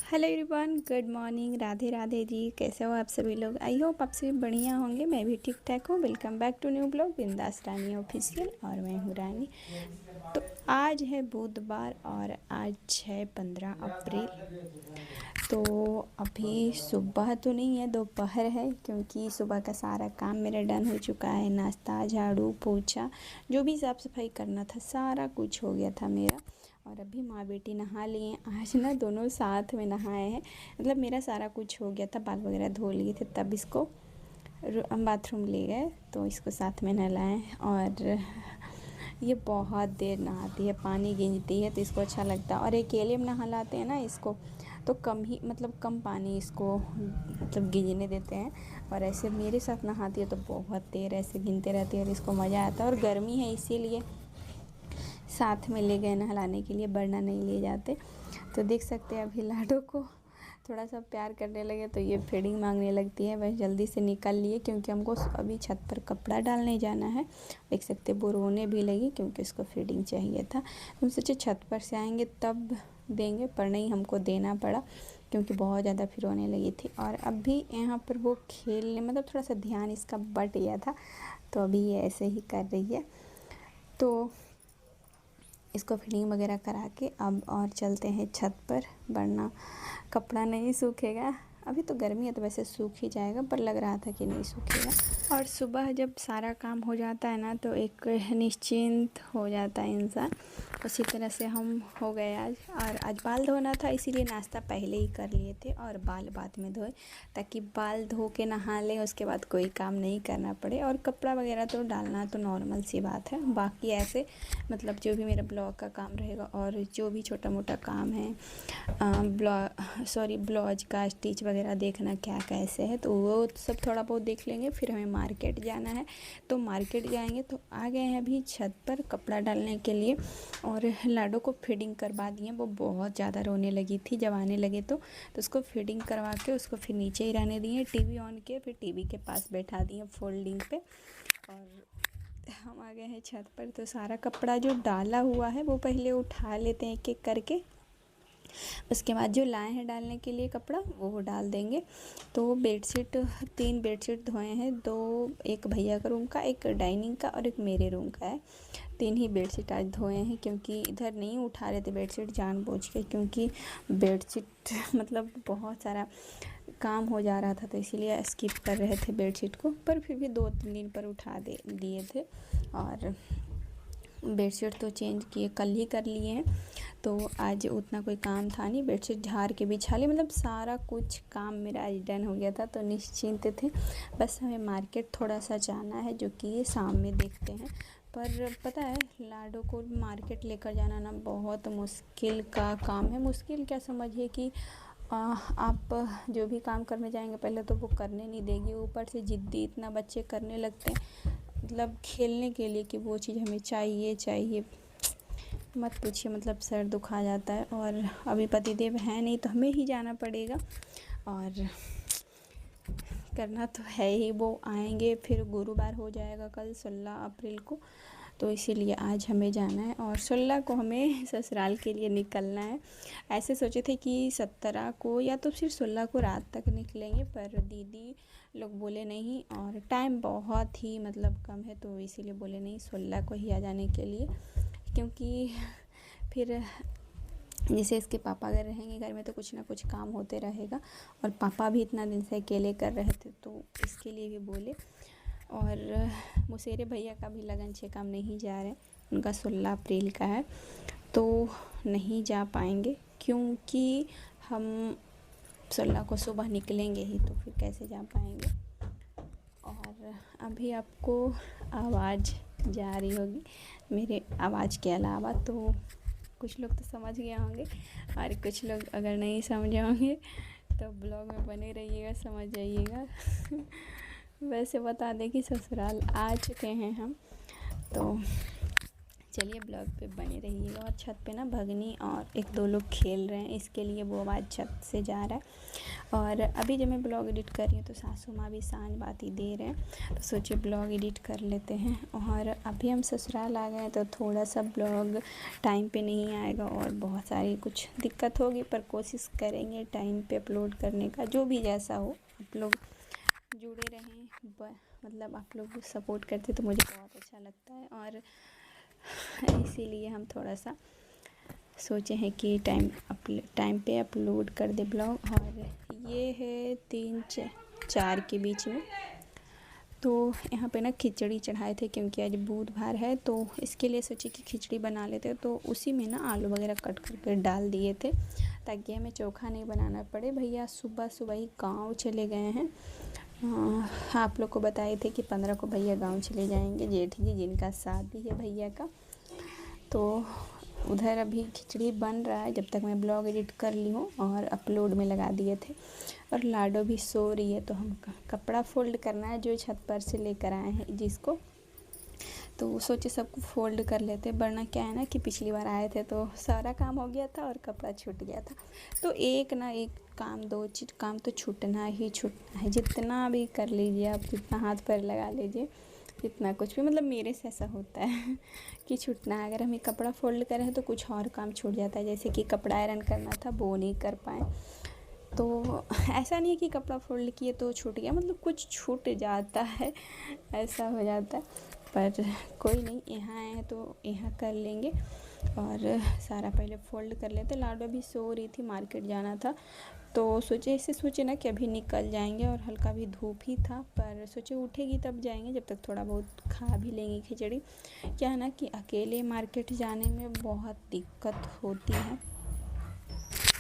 Hello everyone, good morning. Radhe Radhe ji. कैसे हो आप सभी लोग? आई होप आप सभी बढ़िया होंगे। मैं भी ठीक ठाक हूँ। Welcome back to new blog Bindaas Rani official और मैं हूँ रानी। तो आज है बुधवार और आज है 15 अप्रैल। तो अभी सुबह तो नहीं है, दोपहर है, क्योंकि सुबह का सारा काम मेरा डन हो चुका है। नाश्ता, झाड़ू पोछा, जो भी साफ़ सफाई करना था सारा कुछ हो गया था मेरा। और अभी माँ बेटी नहा लिए। आज ना दोनों साथ में नहाए हैं। मतलब मेरा सारा कुछ हो गया था, बाल वगैरह धो लिए थे, तब इसको बाथरूम ले गए तो इसको साथ में नहलाएं। और ये बहुत देर नहाती है, पानी गींजती है तो इसको अच्छा लगता है। और अकेले में नहलाते हैं ना इसको तो कम ही, मतलब कम पानी इसको मतलब गींजने देते हैं। और ऐसे मेरे साथ नहाती है तो बहुत देर ऐसे गिनते रहती है और इसको मज़ा आता है। और गर्मी है इसीलिए साथ में ले गए नहलाने के लिए, वरना नहीं ले जाते। तो देख सकते हैं अभी लाडो को थोड़ा सा प्यार करने लगे तो ये फीडिंग मांगने लगती है। बस जल्दी से निकल लिए क्योंकि हमको अभी छत पर कपड़ा डालने जाना है। देख सकते वो रोने भी लगी क्योंकि उसको फीडिंग चाहिए था। हम सोचे छत पर से आएंगे तब देंगे, पर नहीं, हमको देना पड़ा क्योंकि बहुत ज़्यादा फिर रोने लगी थी। और अभी यहाँ पर वो खेलने, मतलब थोड़ा सा ध्यान इसका बट गया था तो अभी ये ऐसे ही कर रही है। तो इसको फिटिंग वगैरह करा के अब और चलते हैं छत पर, वरना कपड़ा नहीं सूखेगा। अभी तो गर्मी है तो वैसे सूख ही जाएगा, पर लग रहा था कि नहीं सूखेगा। और सुबह जब सारा काम हो जाता है ना तो एक निश्चिंत हो जाता है इंसान। उसी तरह से हम हो गए आज। और आज बाल धोना था इसीलिए नाश्ता पहले ही कर लिए थे और बाल बाद में धोए, ताकि बाल धो के नहा लें, उसके बाद कोई काम नहीं करना पड़े। और कपड़ा वगैरह तो डालना तो नॉर्मल सी बात है। बाकी ऐसे मतलब जो भी मेरा ब्लॉग का काम रहेगा और जो भी छोटा मोटा काम है, ब्लाउज का स्टिच वगैरह देखना क्या कैसे है, तो वो सब थोड़ा बहुत देख लेंगे। फिर हमें मार्केट जाना है तो मार्केट जाएंगे। तो आ गए हैं अभी छत पर कपड़ा डालने के लिए। और लाडो को फीडिंग करवा दिए। वो बहुत ज़्यादा रोने लगी थी जब आने लगे तो उसको फीडिंग करवा के उसको फिर नीचे ही रहने दिए। टीवी ऑन किए, फिर टीवी के पास बैठा दिए फोल्डिंग पे। और हम आ गए हैं छत पर। तो सारा कपड़ा जो डाला हुआ है वो पहले उठा लेते हैं एक एक करके। उसके बाद जो लाए हैं डालने के लिए कपड़ा वो डाल देंगे। तो बेडशीट, 3 बेडशीट धोए हैं, 2 एक भैया का रूम का, एक डाइनिंग का और एक मेरे रूम का है। 3 ही बेडशीट आज धोए हैं क्योंकि इधर नहीं उठा रहे थे बेडशीट जानबूझ के, क्योंकि बेडशीट मतलब बहुत सारा काम हो जा रहा था तो इसीलिए स्किप कर रहे थे बेडशीट को। पर फिर भी 2-3 दिन पर उठा दे दिए थे। और बेडशीट तो चेंज किए, कल ही कर लिए हैं। तो आज उतना कोई काम था नहीं, बेडशीट झाड़ के बिछा ली, मतलब सारा कुछ काम मेरा आज डन हो गया था। तो निश्चिंत थे। बस हमें मार्केट थोड़ा सा जाना है जो कि ये शाम में देखते हैं। पर पता है लाडो को मार्केट लेकर जाना ना बहुत मुश्किल का काम है। मुश्किल क्या समझिए कि आप जो भी काम करने जाएंगे पहले तो वो करने नहीं देगी, ऊपर से ज़िद्दी इतना बच्चे करने लगते हैं, मतलब खेलने के लिए, कि वो चीज़ हमें चाहिए चाहिए, मत पूछिए। मतलब सर दुखा जाता है। और अभी पतिदेव है नहीं तो हमें ही जाना पड़ेगा और करना तो है ही। वो आएंगे फिर गुरुवार हो जाएगा कल 16 अप्रैल को, तो इसीलिए आज हमें जाना है। और 16 को हमें ससुराल के लिए निकलना है। ऐसे सोचे थे कि 17 को या तो फिर 16 को रात तक निकलेंगे, पर दीदी लोग बोले नहीं और टाइम बहुत ही मतलब कम है, तो इसीलिए बोले नहीं 16 को ही आ जाने के लिए। क्योंकि फिर जैसे इसके पापा अगर रहेंगे घर में तो कुछ ना कुछ काम होते रहेगा, और पापा भी इतना दिन से अकेले कर रहे थे तो इसके लिए भी बोले। और मुसेरे भैया का भी लगन छे काम नहीं जा रहे, उनका 16 अप्रैल का है तो नहीं जा पाएंगे, क्योंकि हम 16 को सुबह निकलेंगे ही तो फिर कैसे जा पाएंगे। और अभी आपको आवाज़ जा रही होगी मेरे आवाज़ के अलावा, तो कुछ लोग तो समझ गए होंगे और कुछ लोग अगर नहीं समझे होंगे तो ब्लॉग में बने रहिएगा, समझ जाइएगा। वैसे बता दें कि ससुराल आ चुके हैं हम, तो चलिए ब्लॉग पे बने रहिएगा। और छत पे ना भगनी और एक दो लोग खेल रहे हैं, इसके लिए वो आवाज़ छत से जा रहा है। और अभी जब मैं ब्लॉग एडिट कर रही हूँ तो सासू माँ भी सांझ बाती दे रहे हैं, तो सोचे ब्लॉग एडिट कर लेते हैं। और अभी हम ससुराल आ गए तो थोड़ा सा ब्लॉग टाइम पे नहीं आएगा और बहुत सारी कुछ दिक्कत होगी, पर कोशिश करेंगे टाइम पे अपलोड करने का। जो भी जैसा हो, आप लोग जुड़े रहें, मतलब आप लोग सपोर्ट करते तो मुझे बहुत अच्छा लगता है। और इसीलिए हम थोड़ा सा सोचे हैं कि टाइम पे अपलोड कर दे ब्लॉग। और ये है 3-4 के बीच में, तो यहाँ पे ना खिचड़ी चढ़ाए थे क्योंकि आज बुधवार है, तो इसके लिए सोचे कि खिचड़ी बना लेते। तो उसी में ना आलू वगैरह कट करके डाल दिए थे ताकि हमें चोखा नहीं बनाना पड़े। भैया सुबह सुबह ही गाँव चले गए हैं। आप लोग को बताए थे कि 15 को भैया गांव चले जाएंगे, जेठ जी जिनका शादी है भैया का। तो उधर अभी खिचड़ी बन रहा है जब तक मैं ब्लॉग एडिट कर ली हूँ और अपलोड में लगा दिए थे। और लाडो भी सो रही है, तो हम कपड़ा फोल्ड करना है जो छत पर से लेकर आए हैं जिसको, तो सोचे सबको फ़ोल्ड कर लेते। वरना क्या है ना कि पिछली बार आए थे तो सारा काम हो गया था और कपड़ा छूट गया था। तो एक ना एक काम, 2 चीज़ काम तो छूटना ही छूटना है। जितना भी कर लीजिए आप, जितना हाथ पैर लगा लीजिए, जितना कुछ भी, मतलब मेरे से ऐसा होता है कि छूटना है। अगर हमें कपड़ा फ़ोल्ड करें तो कुछ और काम छूट जाता है, जैसे कि कपड़ा आयरन करना था वो नहीं कर पाए। तो ऐसा नहीं है कि कपड़ा फोल्ड किए तो छूट गया, मतलब कुछ छूट जाता है, ऐसा हो जाता है। पर कोई नहीं, यहाँ आए हैं तो यहाँ कर लेंगे। और सारा पहले फ़ोल्ड कर लेते। लाडो भी सो रही थी, मार्केट जाना था, तो सोचे ना कि अभी निकल जाएंगे। और हल्का भी धूप ही था, पर सोचे उठेगी तब जाएंगे, जब तक थोड़ा बहुत खा भी लेंगे खिचड़ी। क्या है ना कि अकेले मार्केट जाने में बहुत दिक्कत होती है।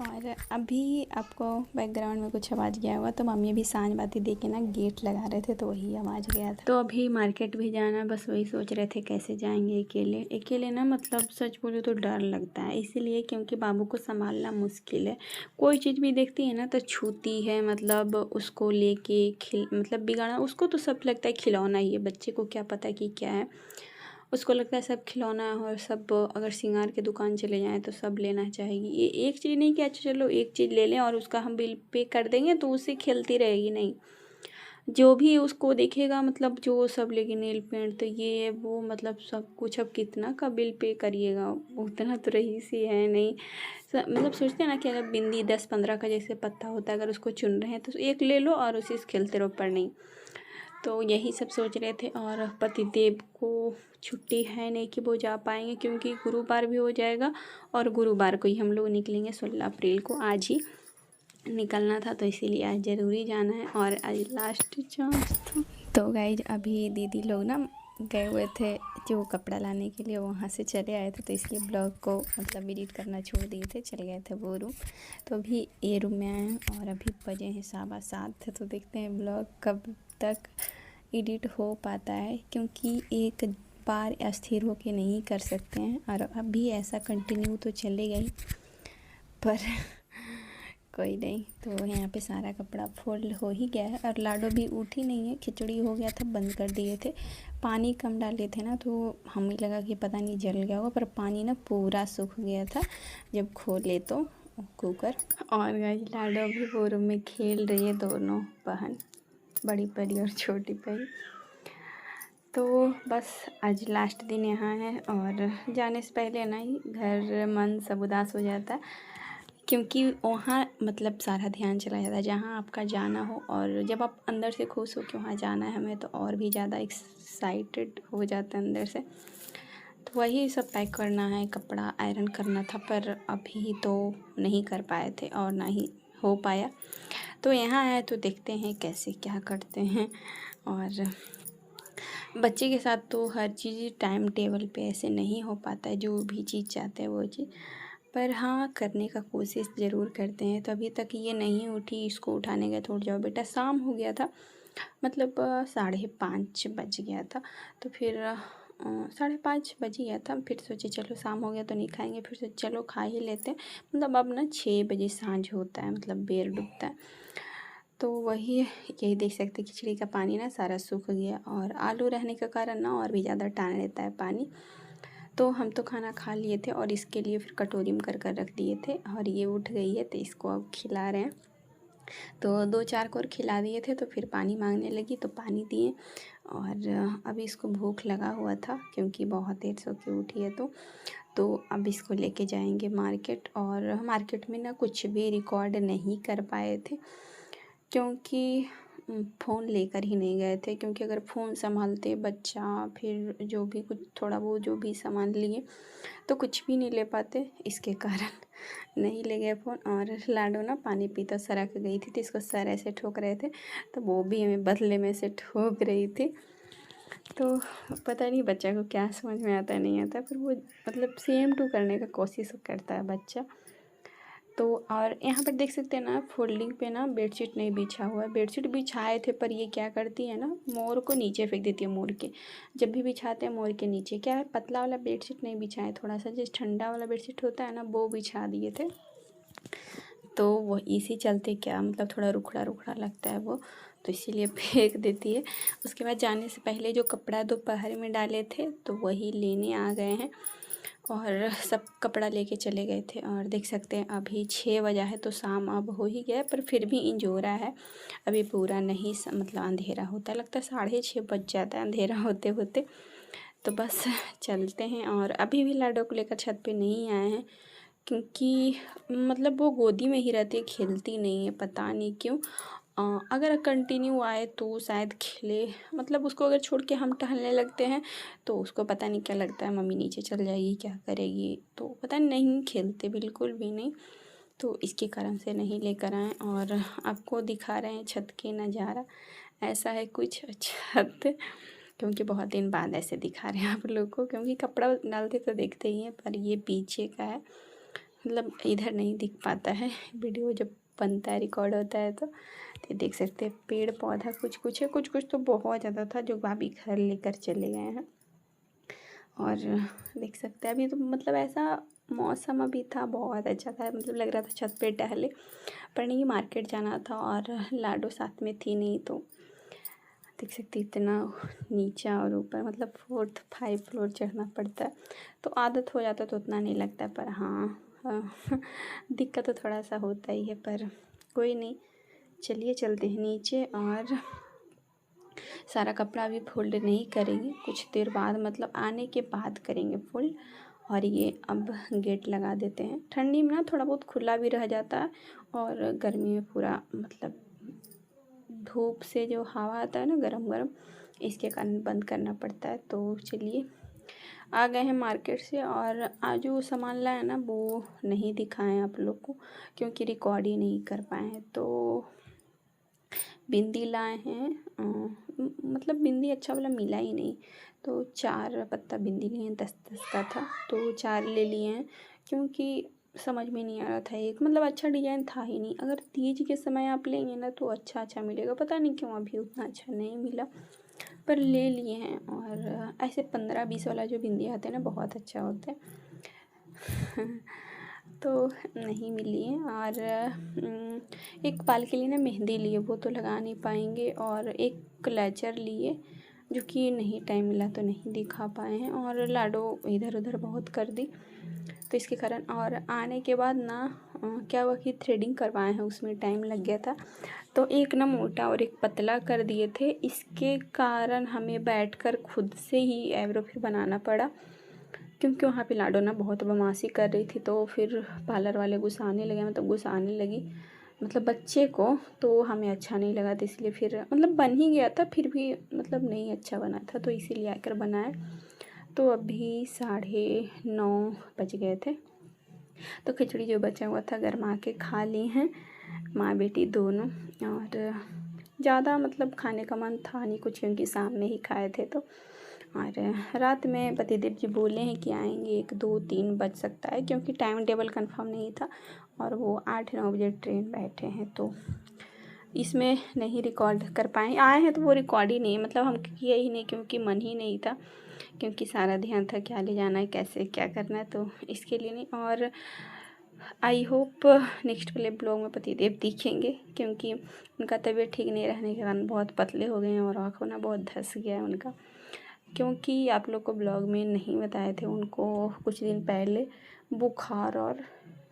और अभी आपको बैकग्राउंड में कुछ आवाज़ गया होगा, तो मम्मी भी सांझ बाती दे के ना गेट लगा रहे थे, तो वही आवाज़ गया था। तो अभी मार्केट भी जाना, बस वही सोच रहे थे कैसे जाएंगे अकेले। अकेले ना मतलब सच बोलो तो डर लगता है, इसीलिए क्योंकि बाबू को संभालना मुश्किल है। कोई चीज़ भी देखती है ना तो छूती है, मतलब उसको लेके मतलब बिगाड़ना। उसको तो सब लगता है खिलौना ही है, बच्चे को क्या पता कि क्या है। उसको लगता है सब खिलौना है और सब, अगर श्रृंगार की दुकान चले जाएँ तो सब लेना चाहेगी। ये एक चीज़ नहीं कि अच्छा चलो एक चीज़ ले लें और उसका हम बिल पे कर देंगे तो उससे खेलती रहेगी, नहीं। जो भी उसको देखेगा, मतलब जो सब लेगी, नेल पेंट तो ये वो, मतलब सब कुछ। अब कितना का बिल पे करिएगा, उतना तो रही सी है नहीं। मतलब सोचते हैं ना कि अगर बिंदी 10-15 का जैसे पत्ता होता है, अगर उसको चुन रहे हैं तो एक ले लो और उसी से खेलते रहो, पर नहीं। तो यही सब सोच रहे थे। और पतिदेव को छुट्टी है नहीं कि वो जा पाएंगे, क्योंकि गुरुवार भी हो जाएगा और गुरुवार को ही हम लोग निकलेंगे। 16 अप्रैल को आज ही निकलना था, तो इसीलिए आज ज़रूरी जाना है और आज लास्ट चांस था। तो गाइज अभी दीदी लोग ना गए हुए थे जो कपड़ा लाने के लिए, वहाँ से चले आए थे, तो इसलिए ब्लॉग को मतलब एडिट करना छोड़ दिए थे, चले गए थे वो रूम। तो अभी ये रूम में आए हैं और अभी बजे हैं 7:15 थे। तो देखते हैं ब्लॉग कब तक एडिट हो पाता है, क्योंकि एक बार अस्थिर होके नहीं कर सकते हैं। और अभी ऐसा कंटिन्यू तो चलेगा ही, पर कोई नहीं। तो यहाँ पे सारा कपड़ा फोल्ड हो ही गया है और लाडो भी उठी नहीं है। खिचड़ी हो गया था, बंद कर दिए थे। पानी कम डाले थे ना, तो हमें लगा कि पता नहीं जल गया होगा, पर पानी ना पूरा सूख गया था जब खोले तो कुकर। और गाइस लाडो भी वो रूम में खेल रही है, दोनों बहन, बड़ी परी और छोटी परी। तो बस आज लास्ट दिन यहाँ है और जाने से पहले ना ही घर मन सब उदास हो जाता है, क्योंकि वहाँ मतलब सारा ध्यान चला जाता है जहाँ आपका जाना हो। और जब आप अंदर से खुश हो कि वहाँ जाना है हमें, तो और भी ज़्यादा एक्साइटेड हो जाता है अंदर से। तो वही सब पैक करना है, कपड़ा आयरन करना था, पर अभी तो नहीं कर पाए थे और ना ही हो पाया। तो यहाँ आए तो देखते हैं कैसे क्या करते हैं। और बच्चे के साथ तो हर चीज़ टाइम टेबल पे ऐसे नहीं हो पाता है, जो भी चीज़ चाहते हैं वो चीज़। पर हाँ, करने का कोशिश ज़रूर करते हैं। तो अभी तक ये नहीं उठी, इसको उठाने गए तो उठ जाओ बेटा। शाम हो गया था, मतलब 5:30 बज गया था। तो फिर 5:30 बज गया था। फिर सोचे चलो शाम हो गया तो नहीं खाएंगे, फिर सोचे चलो खा ही लेते हैं। मतलब अब ना 6 बजे सांझ होता है, मतलब बेर डूबता है। तो वही यही देख सकते, खिचड़ी का पानी ना सारा सूख गया और आलू रहने के कारण ना और भी ज़्यादा टान लेता है पानी। तो हम तो खाना खा लिए थे और इसके लिए फिर कटोरी में कर रख दिए थे, और ये उठ गई है तो इसको अब खिला रहे हैं। तो 2-4 को और खिला दिए थे तो फिर पानी मांगने लगी तो पानी दिए। और अभी इसको भूख लगा हुआ था क्योंकि बहुत देर सो के उठी है। तो अब इसको लेके जाएंगे मार्केट, और मार्केट में ना कुछ भी रिकॉर्ड नहीं कर पाए थे क्योंकि फ़ोन लेकर ही नहीं गए थे, क्योंकि अगर फ़ोन संभालते बच्चा फिर जो भी कुछ थोड़ा बहुत जो भी सामान लिए तो कुछ भी नहीं ले पाते, इसके कारण नहीं ले गए फ़ोन। और लाडो ना पानी पीता सरक गई थी तो इसको सर ऐसे ठोक रहे थे तो वो भी हमें बदले में से ठोक रही थी। तो पता नहीं बच्चा को क्या समझ में आता है नहीं आता, फिर वो मतलब सेम टू करने का कोशिश करता है बच्चा। तो और यहाँ पर देख सकते हैं ना, फोल्डिंग पे ना बेडशीट नहीं बिछा हुआ है। बेडशीट बिछाए थे पर ये क्या करती है ना, मोर को नीचे फेंक देती है। मोर के जब भी बिछाते हैं मोर के नीचे क्या है, पतला वाला बेडशीट नहीं बिछाए, थोड़ा सा जिस ठंडा वाला बेडशीट होता है ना वो बिछा दिए थे। तो वो इसी चलते क्या मतलब थोड़ा रुखड़ा रुखड़ा लगता है वो, तो इसीलिए फेंक देती है। उसके बाद जाने से पहले जो कपड़ा दोपहर में डाले थे तो वही लेने आ गए हैं, और सब कपड़ा लेके चले गए थे। और देख सकते हैं अभी 6 बजा है तो शाम अब हो ही गया, पर फिर भी इंजोरा है, अभी पूरा नहीं मतलब अंधेरा होता, लगता है 6:30 बज जाता है अंधेरा होते होते। तो बस चलते हैं। और अभी भी लाडो को लेकर छत पे नहीं आए हैं क्योंकि मतलब वो गोदी में ही रहती है, खेलती नहीं है, पता नहीं क्यों। अगर कंटिन्यू आए तो शायद खेले, मतलब उसको अगर छोड़ के हम टहलने लगते हैं तो उसको पता नहीं क्या लगता है, मम्मी नीचे चल जाएगी क्या करेगी, तो पता नहीं खेलते बिल्कुल भी नहीं। तो इसके कारण से नहीं लेकर आए, और आपको दिखा रहे हैं छत के नज़ारा, ऐसा है कुछ छत, क्योंकि बहुत दिन बाद ऐसे दिखा रहे हैं आप लोग को, क्योंकि कपड़ा डालते तो देखते ही हैं, पर ये पीछे का है, मतलब इधर नहीं दिख पाता है, वीडियो जब बनता है रिकॉर्ड होता है तो देख सकते हैं पेड़ पौधा कुछ कुछ है, कुछ कुछ तो बहुत ज़्यादा था जो भाभी घर लेकर चले गए हैं। और देख सकते हैं अभी तो मतलब ऐसा मौसम अभी था बहुत अच्छा था, मतलब लग रहा था छत पे टहले, पर नहीं मार्केट जाना था और लाडो साथ में थी नहीं, तो देख सकते इतना नीचा और ऊपर मतलब 4-5 फ्लोर चढ़ना पड़ता है, तो आदत हो जाता तो उतना नहीं लगता, पर हाँ दिक्कत तो थोड़ा सा होता ही है, पर कोई नहीं, चलिए चलते हैं नीचे। और सारा कपड़ा अभी फोल्ड नहीं करेंगे, कुछ देर बाद मतलब आने के बाद करेंगे फोल्ड। और ये अब गेट लगा देते हैं, ठंडी में ना थोड़ा बहुत खुला भी रह जाता है, और गर्मी में पूरा मतलब धूप से जो हवा आता है ना गरम गरम, इसके कारण बंद करना पड़ता है। तो चलिए आ गए हैं मार्केट से, और आज जो सामान लाए ना वो नहीं दिखाएं आप लोग को क्योंकि रिकॉर्ड ही नहीं कर पाए हैं। तो बिंदी लाए हैं, मतलब बिंदी अच्छा वाला मिला ही नहीं, तो 4 पत्ता बिंदी लिए हैं, 10-10 का था तो 4 ले लिए हैं, क्योंकि समझ में नहीं आ रहा था, एक मतलब अच्छा डिज़ाइन था ही नहीं। अगर तीज के समय आप लेंगे ना तो अच्छा मिलेगा, पता नहीं क्यों अभी उतना अच्छा नहीं मिला, पर ले लिए हैं। और ऐसे 15-20 वाला जो बिंदी आते हैं ना बहुत अच्छा होता है तो नहीं मिली है। और एक बाल के लिए ना मेहंदी लिए, वो तो लगा नहीं पाएंगे, और एक क्लचर लिए जो कि नहीं टाइम मिला तो नहीं दिखा पाए हैं, और लाडो इधर उधर बहुत कर दी तो इसके कारण। और आने के बाद ना क्या हुआ कि थ्रेडिंग करवाए हैं, उसमें टाइम लग गया था, तो एक ना मोटा और एक पतला कर दिए थे, इसके कारण हमें बैठकर खुद से ही आईब्रो फिर बनाना पड़ा, क्योंकि वहाँ पे लाडो ना बहुत बदमाशी कर रही थी, तो फिर पार्लर वाले गुस्साने लगे, मतलब गुस्साने लगी मतलब बच्चे को, तो हमें अच्छा नहीं लगा, तो इसलिए फिर मतलब बन ही गया था, फिर भी मतलब नहीं अच्छा बना था, तो इसीलिए आकर बनाए। तो अभी 9:30 बज गए थे, तो खिचड़ी जो बचा हुआ था गरमा के खा ली हैं माँ बेटी दोनों। और ज़्यादा मतलब खाने का मन था नहीं कुछ, क्योंकि शाम में ही खाए थे तो। और रात में पतिदेव जी बोले हैं कि आएंगे 1-2-3 बज सकता है, क्योंकि टाइम टेबल कंफर्म नहीं था, और वो 8-9 बजे ट्रेन बैठे हैं, तो इसमें नहीं रिकॉर्ड कर पाए। आए हैं तो वो रिकॉर्ड ही नहीं, मतलब हम किए ही नहीं क्योंकि मन ही नहीं था, क्योंकि सारा ध्यान था क्या ले जाना है कैसे क्या करना है, तो इसके लिए नहीं। और आई होप नेक्स्ट वाले ब्लॉग में पतिदेव दिखेंगे, क्योंकि उनका तबीयत ठीक नहीं रहने के कारण बहुत पतले हो गए हैं, और आँखों ना बहुत धंस गया है उनका, क्योंकि आप लोग को ब्लॉग में नहीं बताए थे, उनको कुछ दिन पहले बुखार और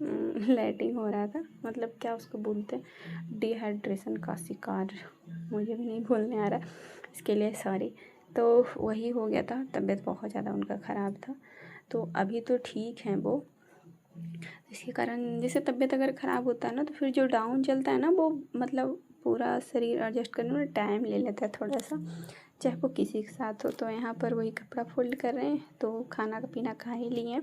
लैटिंग हो रहा था, मतलब क्या उसको बोलते हैं, डिहाइड्रेशन का शिकार, मुझे भी नहीं बोलने आ रहा, इसके लिए सॉरी। तो वही हो गया था, तबीयत बहुत ज़्यादा उनका ख़राब था। तो अभी तो ठीक हैं वो। इसके कारण जैसे तबीयत अगर ख़राब होता है ना, तो फिर जो डाउन चलता है ना, वो मतलब पूरा शरीर एडजस्ट करने में टाइम ले लेता है थोड़ा सा, चाहे वो किसी के साथ हो। तो यहाँ पर वही कपड़ा फोल्ड कर रहे हैं, तो खाना का पीना खा ही लिए।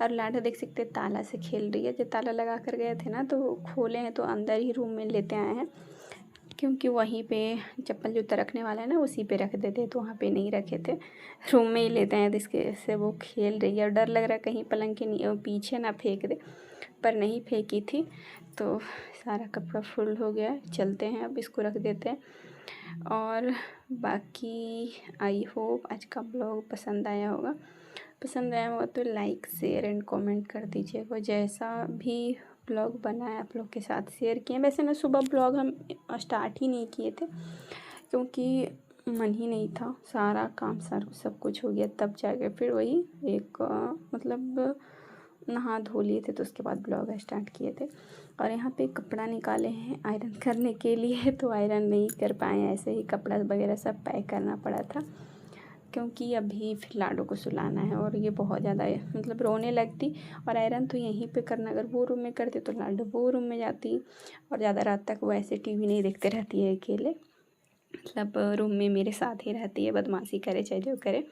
और लाडो देख सकते हैं ताला से खेल रही है, जो ताला लगा कर गए थे ना, तो खोले हैं तो अंदर ही रूम में लेते आए हैं, क्योंकि वहीं पे चप्पल जूता रखने वाला है ना, उसी पे रख देते, तो वहाँ पे नहीं रखे थे, रूम में ही लेते हैं। तो इसके से वो खेल रही है और डर लग रहा है कहीं पलंग के पीछे ना फेंक दे, पर नहीं फेंकी थी। तो सारा कपड़ा फुल हो गया है, चलते हैं अब, इसको रख देते हैं। और बाकी आई होप आज का ब्लॉग पसंद आया होगा। पसंद आया होगा तो लाइक शेयर एंड कमेंट कर दीजिएगा। जैसा भी ब्लॉग बना है आप लोग के साथ शेयर किए। वैसे ना सुबह ब्लॉग हम स्टार्ट ही नहीं किए थे, क्योंकि मन ही नहीं था, सारा काम सब कुछ हो गया, तब जाके फिर वही एक मतलब नहा धो लिए थे, तो उसके बाद ब्लॉग स्टार्ट किए थे। और यहाँ पे कपड़ा निकाले हैं आयरन करने के लिए, तो आयरन नहीं कर पाए, ऐसे ही कपड़ा वगैरह सब पैक करना पड़ा था, क्योंकि अभी फिर लाडो को सुलाना है और ये बहुत ज़्यादा मतलब रोने लगती। और आयरन तो यहीं पे करना, अगर वो रूम में करते तो लाडो वो रूम में जाती, और ज़्यादा रात तक वो ऐसे टीवी नहीं देखते रहती है अकेले, मतलब रूम में मेरे साथ ही रहती है, बदमाशी करे चाहे जो करे।